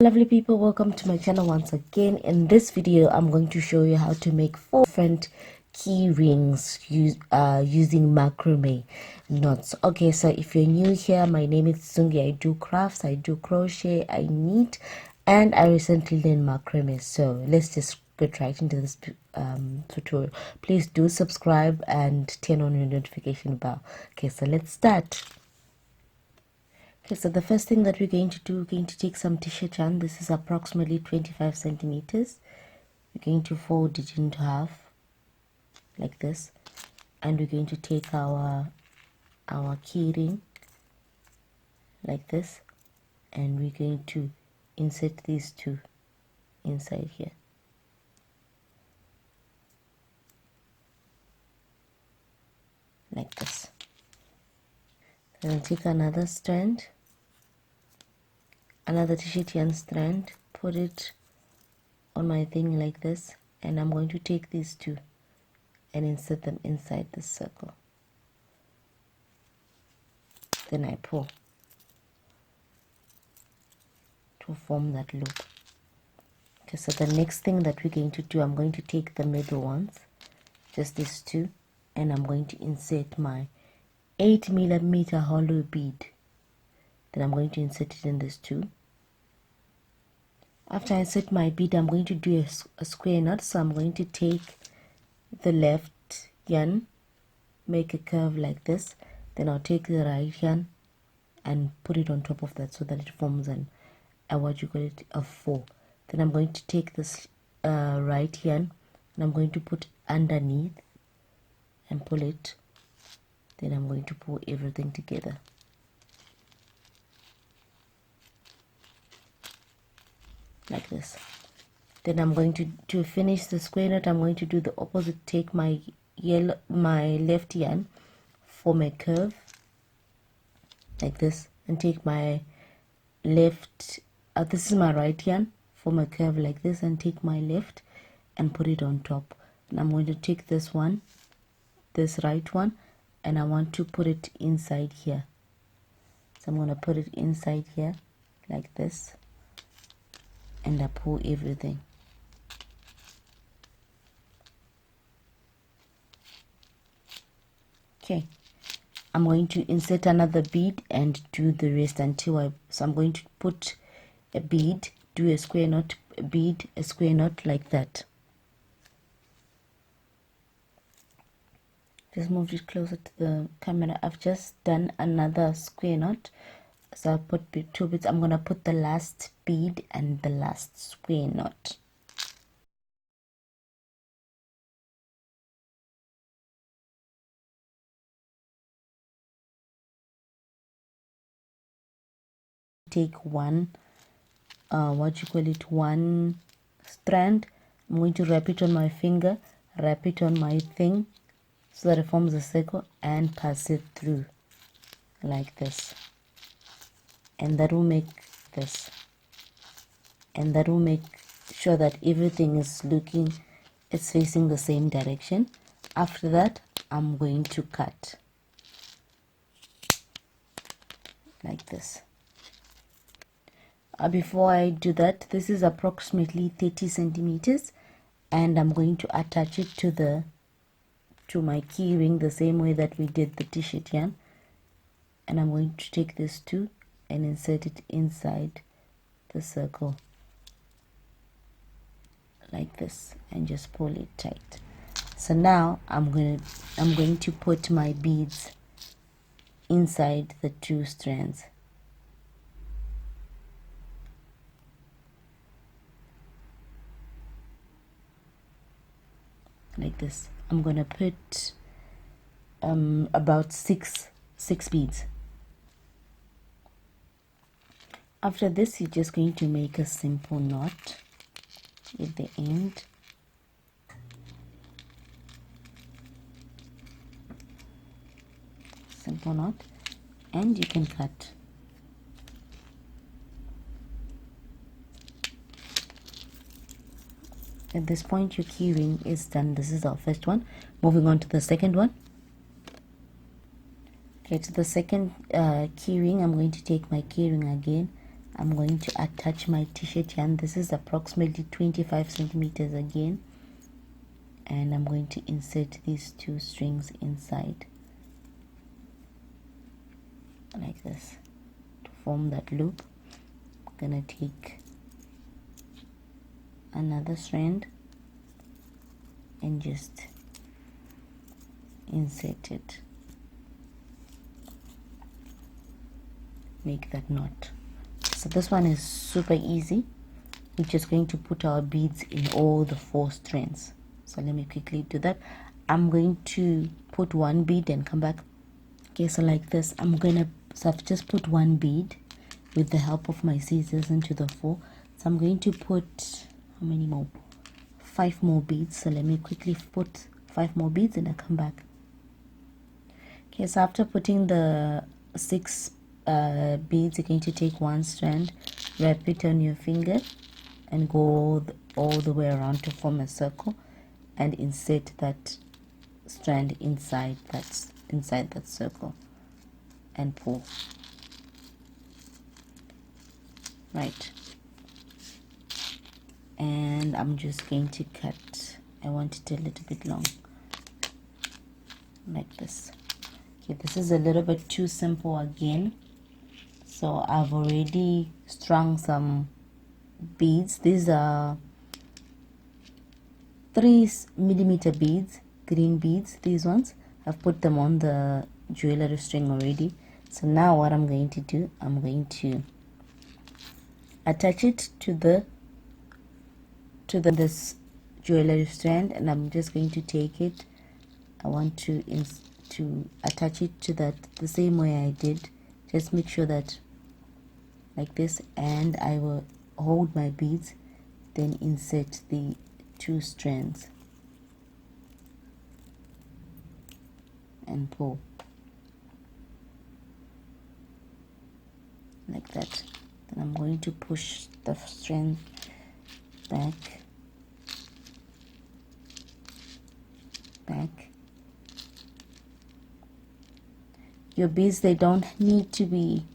Lovely people, welcome to my channel once again. In this video I'm going to show you how to make 4 different key rings using macrame knots. Okay, so if you're new here, my name is Tsungie. I do crafts, I do crochet, I knit, and I recently learned macrame. So let's just get right into this tutorial. Please do subscribe and turn on your notification bell. Okay, so let's start. Okay, so the first thing that we're going to do, we're going to take some t-shirt yarn. This is approximately 25 centimeters. We're going to fold it into half like this, and we're going to take our key ring like this, and we're going to insert these two inside here like this. Then take another strand, another t-shirt yarn strand, put it on my thing like this, and I'm going to take these two and insert them inside this circle. Then I pull to form that loop. Okay, so the next thing that we're going to do, I'm going to take the middle ones, just these two, and I'm going to insert my 8mm hollow bead. Then I'm going to insert it in this two. After I insert my bead, I'm going to do a square knot. So I'm going to take the left yarn, make a curve like this, then I'll take the right yarn and put it on top of that so that it forms a 4. Then I'm going to take this right yarn and I'm going to put underneath and pull it. Then I'm going to pull everything together like this. Then I'm going to finish the square knot, I'm going to do the opposite. Take my left yarn, form a curve like this, and take my left this is my right yarn, form a curve like this, and take my left and put it on top. And I'm going to take this one, this right one, and I want to put it inside here. So I'm going to put it inside here like this, and I pull everything. Okay, I'm going to insert another bead and do the rest until so I'm going to put a bead, do a square knot, a bead, a square knot like that. Just move it closer to the camera. I've just done another square knot, so I put 2 beads. I'm gonna put the last bead and the last square knot. Take one one strand. I'm going to wrap it on my finger, wrap it on my thing so that it forms a circle, and pass it through like this, and that will make this, and that will make sure that everything is it's facing the same direction. After that, I'm going to cut like this. Before I do that, this is approximately 30 centimeters, and I'm going to attach it to my key ring the same way that we did the t-shirt yarn. And I'm going to take this two and insert it inside the circle like this, and just pull it tight. So now I'm going to put my beads inside the 2 strands like this. I'm gonna put about six beads. After this, you're just going to make a simple knot at the end. Simple knot, and you can cut. At this point, your key ring is done. This is our first one. Moving on to the second one. Okay, to the second key ring, I'm going to take my key ring again. I'm going to attach my t-shirt yarn. This is approximately 25 centimeters again, and I'm going to insert these 2 strings inside like this to form that loop. I'm gonna take another strand and just insert it, make that knot. So this one is super easy. We're just going to put our beads in all the 4 strands. So let me quickly do that. I'm going to put 1 bead and come back. Okay, so like this, so I've just put 1 bead with the help of my scissors into the 4. So I'm going to put, how many more? 5 more beads. So let me quickly put 5 more beads and I come back. Okay, so after putting the 6 beads, you're going to take 1 strand, wrap it on your finger, and go all the way around to form a circle, and insert that strand inside that circle and pull. Right. And I'm just going to cut. I want it a little bit long, like this. Okay, this is a little bit too simple again. So I've already strung some beads. These are 3mm beads, green beads. These ones, I've put them on the jewellery string already. So now what I'm going to do, I'm going to attach it to this jewellery strand, and I'm just going to take it. I want to attach it to that the same way I did. Just make sure that like this, and I will hold my beads, then insert the 2 strands and pull like that. Then I'm going to push the strand back, Your beads, they don't need to be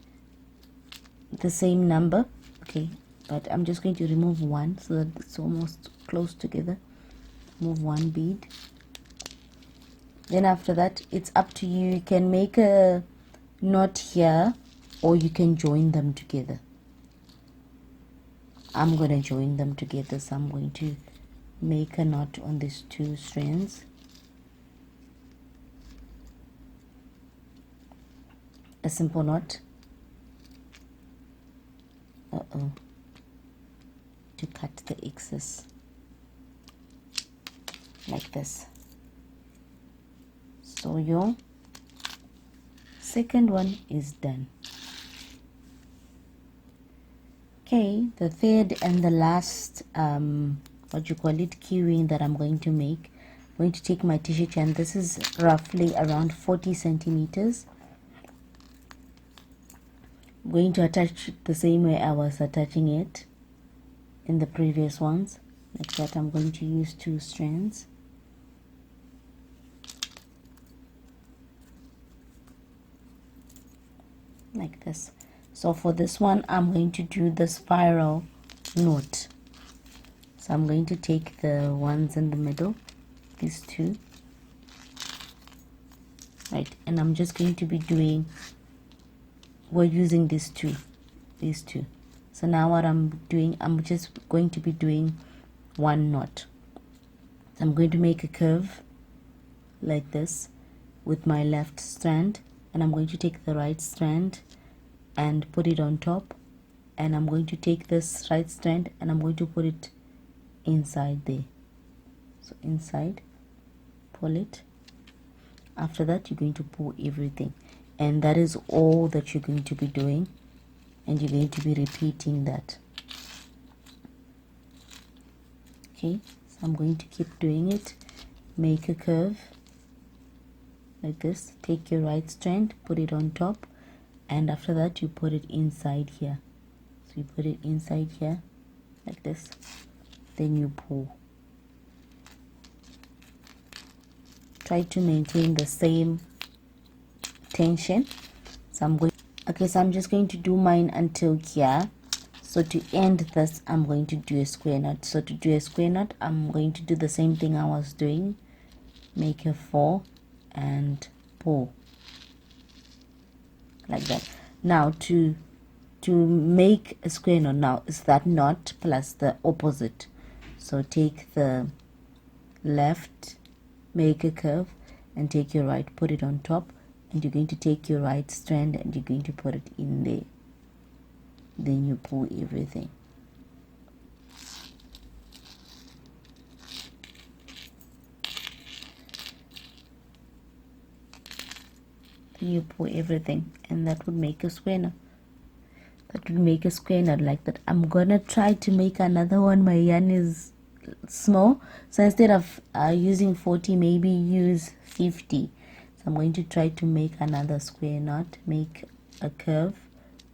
the same number, okay, but I'm just going to remove 1 so that it's almost close together. Move 1 bead. Then after that, it's up to you. You can make a knot here, or you can join them together. I'm going to join them together, so I'm going to make a knot on these 2 strands. A simple knot. To cut the excess like this. So your second one is done. Okay, the third and the last keyring that I'm going to make, I'm going to take my t-shirt, and this is roughly around 40 centimeters. I'm going to attach it the same way I was attaching it in the previous ones, like that. I'm going to use 2 strands. Like this. So for this one, I'm going to do the spiral knot. So I'm going to take the ones in the middle, these 2, right, and I'm just going to be doing, we're using these two. So now what I'm doing, I'm just going to be doing 1 knot. I'm going to make a curve like this with my left strand, and I'm going to take the right strand and put it on top, and I'm going to take this right strand and I'm going to put it inside there. So inside, pull it. After that, you're going to pull everything, and that is all that you're going to be doing, and you're going to be repeating that. Okay, so I'm going to keep doing it. Make a curve like this, take your right strand, put it on top, and after that you put it inside here. So you put it inside here like this, then you pull. Try to maintain the same tension. So I'm just going to do mine until here, So to end this, I'm going to do a square knot. So to do a square knot, I'm going to do the same thing I was doing. Make a 4 and pull like that. Now to make a square knot, now is that knot plus the opposite. So take the left, make a curve, and take your right, put it on top, and you're going to take your right strand and you're going to put it in there. Then you pull everything. You pull everything, and that would make a square knot. That would make a square knot like that. I'm gonna try to make another one. My yarn is small, so instead of using 40, maybe use 50. So I'm going to try to make another square knot, make a curve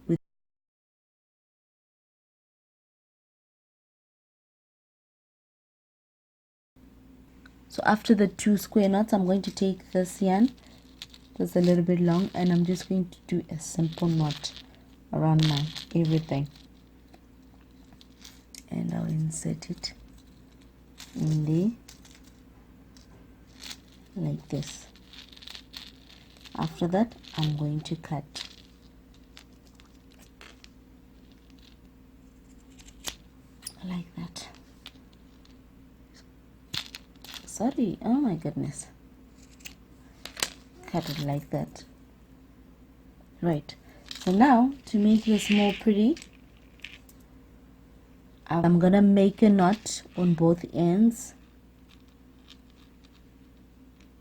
with. So after the 2 square knots, I'm going to take this yarn that's a little bit long, and I'm just going to do a simple knot around my everything, and I'll insert it in there like this. After that, I'm going to cut like that. Sorry, oh my goodness, cut it like that. Right, so now to make this more pretty, I'm gonna make a knot on both ends,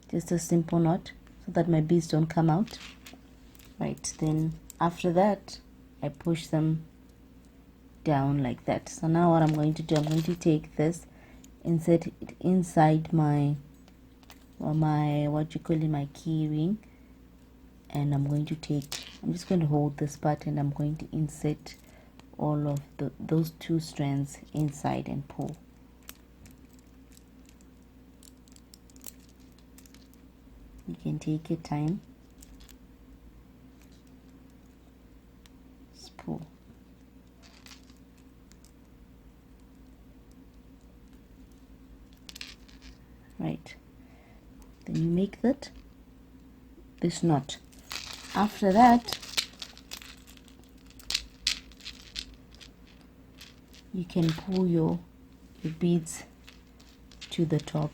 just a simple knot so that my beads don't come out. Right, then after that I push them down like that. So now what I'm going to do, I'm going to take this, insert it inside my what you call it, my key ring, and I'm just going to hold this part, and I'm going to insert all of those 2 strands inside and pull. You can take your time. Just pull. Right, then you make this knot. After that, you can pull your beads to the top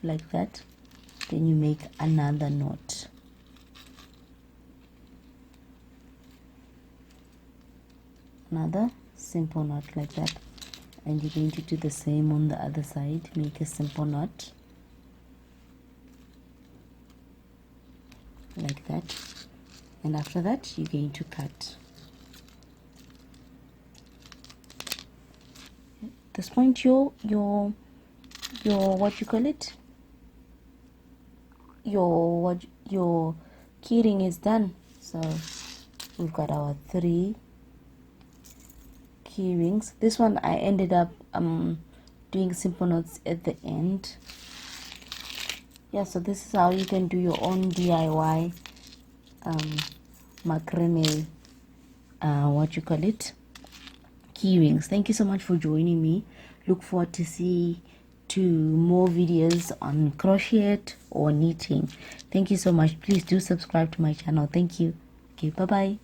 like that. Then you make another knot. Another simple knot like that, and you're going to do the same on the other side. Make a simple knot like that, and after that you're going to cut. At this point your what you call it, your keyring is done. So we've got our 3 key rings. This one I ended up doing simple knots at the end. Yeah, so this is how you can do your own DIY macrame what you call it, key rings. Thank you so much for joining me. Look forward to see more videos on crochet or knitting. Thank you so much. Please do subscribe to my channel. Thank you. Okay, bye bye.